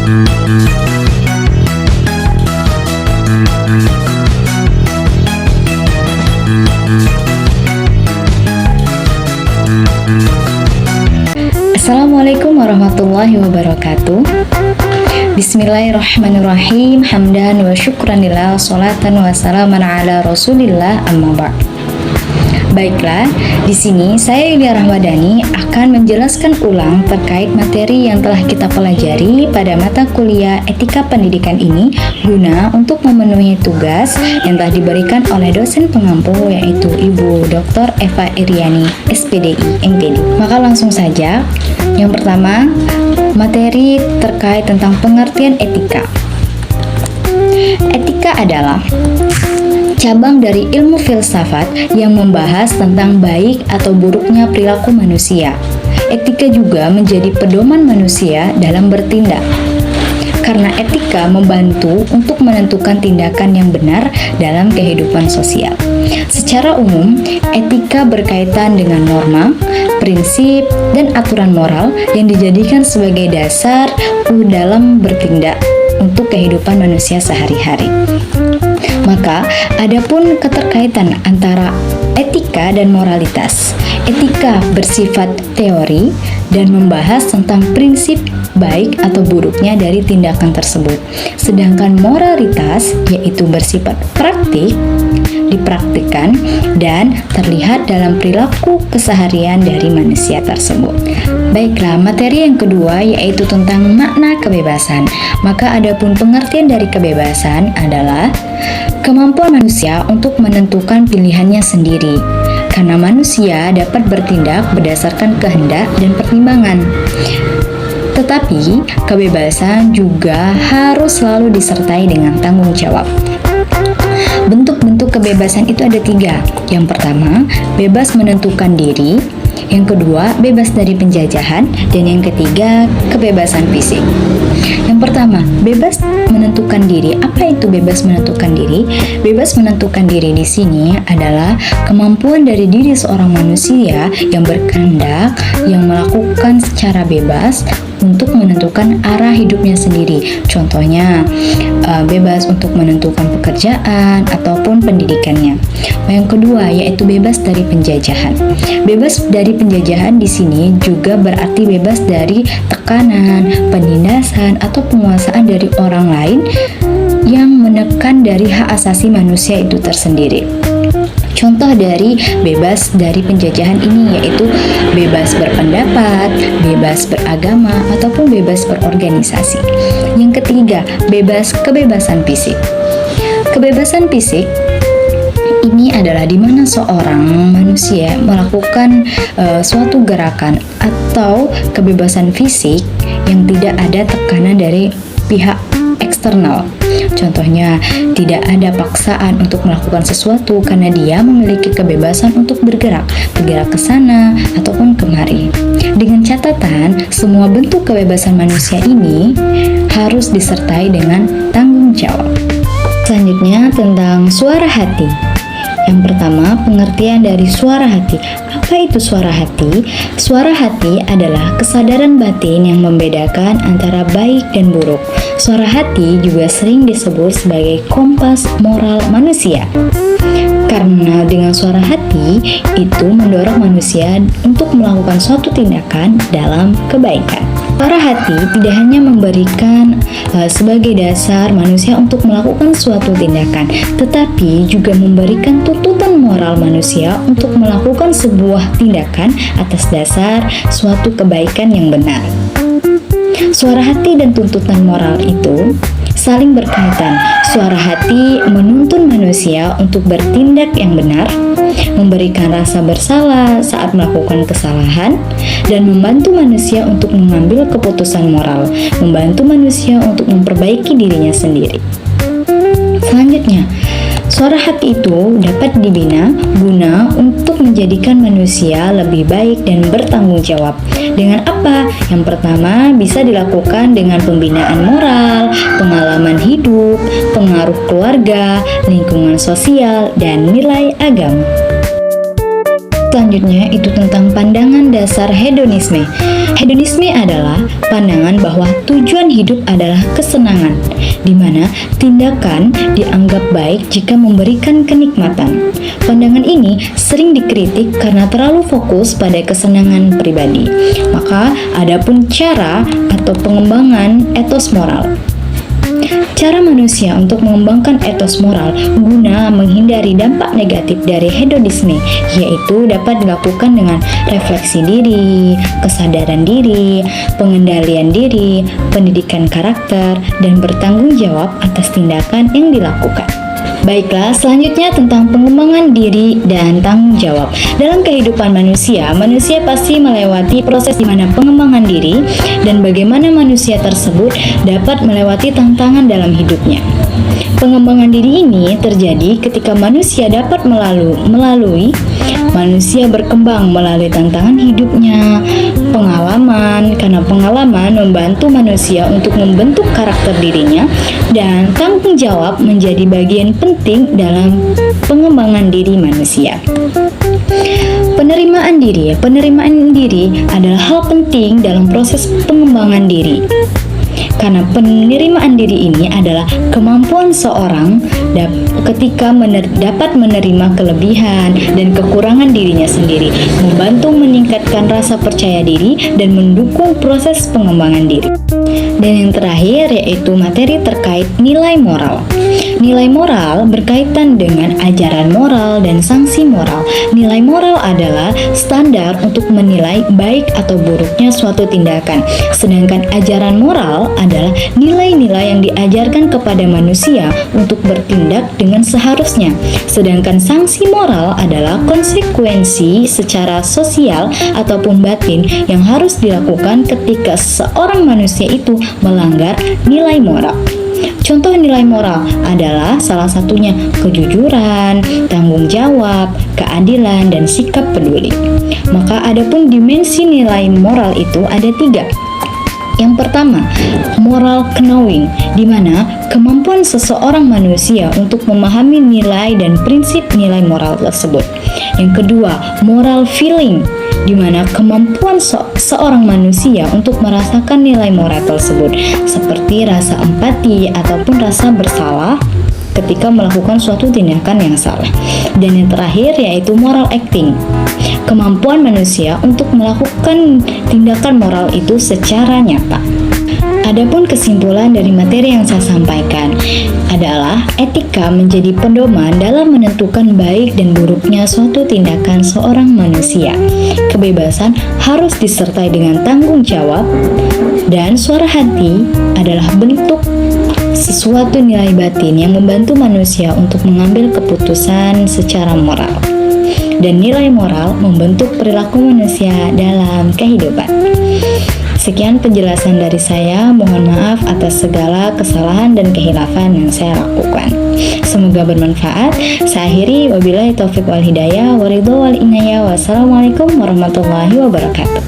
Assalamualaikum warahmatullahi wabarakatuh. Bismillahirrahmanirrahim. Hamdan wa syukranillah, salatan wa salaman ala rasulillah, amma ba'd. Baiklah, di sini saya Yulia Rahmadani akan menjelaskan ulang terkait materi yang telah kita pelajari pada mata kuliah Etika Pendidikan ini guna untuk memenuhi tugas yang telah diberikan oleh dosen pengampu, yaitu Ibu Dr. Eva Iriani, SPDI, MPD. Maka langsung saja. Yang pertama, materi terkait tentang pengertian etika. Etika adalah cabang dari ilmu filsafat yang membahas tentang baik atau buruknya perilaku manusia. Etika juga menjadi pedoman manusia dalam bertindak. Karena etika membantu untuk menentukan tindakan yang benar dalam kehidupan sosial. Secara umum, etika berkaitan dengan norma, prinsip, dan aturan moral yang dijadikan sebagai dasar dalam bertindak untuk kehidupan manusia sehari-hari. Maka, adapun keterkaitan antara etika dan moralitas. Etika bersifat teori dan membahas tentang prinsip baik atau buruknya dari tindakan tersebut. Sedangkan moralitas yaitu bersifat praktik, dipraktikkan dan terlihat dalam perilaku keseharian dari manusia tersebut. Baiklah, materi yang kedua yaitu tentang makna kebebasan. Maka adapun pengertian dari kebebasan adalah kemampuan manusia untuk menentukan pilihannya sendiri. Karena manusia dapat bertindak berdasarkan kehendak dan pertimbangan. Tetapi, kebebasan juga harus selalu disertai dengan tanggung jawab. Bentuk-bentuk kebebasan itu ada 3. Yang pertama, bebas menentukan diri. Yang kedua, bebas dari penjajahan. Dan yang ketiga, kebebasan fisik. Yang pertama, bebas menentukan diri. Apa itu bebas menentukan diri? Bebas menentukan diri di sini adalah kemampuan dari diri seorang manusia yang berkehendak, yang melakukan secara bebas untuk menentukan arah hidupnya sendiri. Contohnya, bebas untuk menentukan pekerjaan ataupun pendidikannya. Yang kedua, yaitu bebas dari penjajahan. Bebas dari penjajahan di sini juga berarti bebas dari tekanan, penindasan, atau penguasaan dari orang lain yang menekan dari hak asasi manusia itu tersendiri. Contoh dari bebas dari penjajahan ini yaitu bebas berpendapat, bebas beragama, ataupun bebas berorganisasi. Yang ketiga, kebebasan fisik. Kebebasan fisik ini adalah di mana seorang manusia melakukan suatu gerakan atau kebebasan fisik yang tidak ada tekanan dari pihak eksternal. Contohnya, tidak ada paksaan untuk melakukan sesuatu karena dia memiliki kebebasan untuk bergerak ke sana ataupun kemari. Dengan catatan, semua bentuk kebebasan manusia ini harus disertai dengan tanggung jawab. Selanjutnya tentang suara hati. Yang pertama, pengertian dari suara hati. Apa itu suara hati? Suara hati adalah kesadaran batin yang membedakan antara baik dan buruk. Suara hati juga sering disebut sebagai kompas moral manusia. Karena dengan suara hati itu mendorong manusia untuk melakukan suatu tindakan dalam kebaikan. Suara hati tidak hanya memberikan sebagai dasar manusia untuk melakukan suatu tindakan, tetapi juga memberikan tuntutan moral manusia untuk melakukan sebuah tindakan atas dasar suatu kebaikan yang benar. Suara hati dan tuntutan moral itu saling berkaitan. Suara hati menuntun manusia untuk bertindak yang benar, memberikan rasa bersalah saat melakukan kesalahan, dan membantu manusia untuk mengambil keputusan moral, membantu manusia untuk memperbaiki dirinya sendiri. Selanjutnya, suara hati itu dapat dibina guna untuk menjadikan manusia lebih baik dan bertanggung jawab. Dengan apa? Yang pertama, bisa dilakukan dengan pembinaan moral, pengalaman hidup, pengaruh keluarga, lingkungan sosial, dan nilai agama. selanjutnya itu tentang pandangan dasar hedonisme. Hedonisme adalah pandangan bahwa tujuan hidup adalah kesenangan, di mana tindakan dianggap baik jika memberikan kenikmatan. Pandangan ini sering dikritik karena terlalu fokus pada kesenangan pribadi. Maka, adapun cara atau pengembangan etos moral. Cara manusia untuk mengembangkan etos moral guna menghindari dampak negatif dari hedonisme, yaitu dapat dilakukan dengan refleksi diri, kesadaran diri, pengendalian diri, pendidikan karakter, dan bertanggung jawab atas tindakan yang dilakukan. Baiklah, selanjutnya tentang pengembangan diri dan tanggung jawab. Dalam kehidupan manusia pasti melewati proses di mana pengembangan diri dan bagaimana manusia tersebut dapat melewati tantangan dalam hidupnya. Pengembangan diri ini terjadi ketika manusia dapat manusia berkembang melalui tantangan hidupnya, pengalaman, karena pengalaman membantu manusia untuk membentuk karakter dirinya, dan tanggung jawab menjadi bagian penting dalam pengembangan diri manusia. Penerimaan diri adalah hal penting dalam proses pengembangan diri. Karena penerimaan diri ini adalah kemampuan seorang ketika dapat menerima kelebihan dan kekurangan dirinya sendiri, membantu meningkatkan rasa percaya diri dan mendukung proses pengembangan diri. Dan yang terakhir yaitu materi terkait nilai moral. Nilai moral berkaitan dengan ajaran moral dan sanksi moral. Nilai moral adalah standar untuk menilai baik atau buruknya suatu tindakan, sedangkan ajaran moral adalah nilai-nilai yang diajarkan kepada manusia untuk bertindak dengan seharusnya. Sedangkan sanksi moral adalah konsekuensi secara sosial ataupun batin yang harus dilakukan ketika seorang manusia itu melanggar nilai moral. Contoh nilai moral adalah salah satunya kejujuran, tanggung jawab, keadilan, dan sikap peduli. Maka adapun dimensi nilai moral itu ada 3. Yang pertama, moral knowing, di mana kemampuan seseorang manusia untuk memahami nilai dan prinsip nilai moral tersebut. Yang kedua, moral feeling, di mana kemampuan seorang manusia untuk merasakan nilai moral tersebut, seperti rasa empati ataupun rasa bersalah ketika melakukan suatu tindakan yang salah. Dan yang terakhir yaitu moral acting, kemampuan manusia untuk melakukan tindakan moral itu secara nyata. Adapun kesimpulan dari materi yang saya sampaikan adalah etika menjadi pedoman dalam menentukan baik dan buruknya suatu tindakan seorang manusia. Kebebasan harus disertai dengan tanggung jawab, dan suara hati adalah bentuk sesuatu nilai batin yang membantu manusia untuk mengambil keputusan secara moral. Dan nilai moral membentuk perilaku manusia dalam kehidupan. Sekian penjelasan dari saya, mohon maaf atas segala kesalahan dan kehilafan yang saya lakukan. Semoga bermanfaat. Saya akhiri, wabillahi taufiq wal hidayah, waridho wal inayah, wassalamualaikum warahmatullahi wabarakatuh.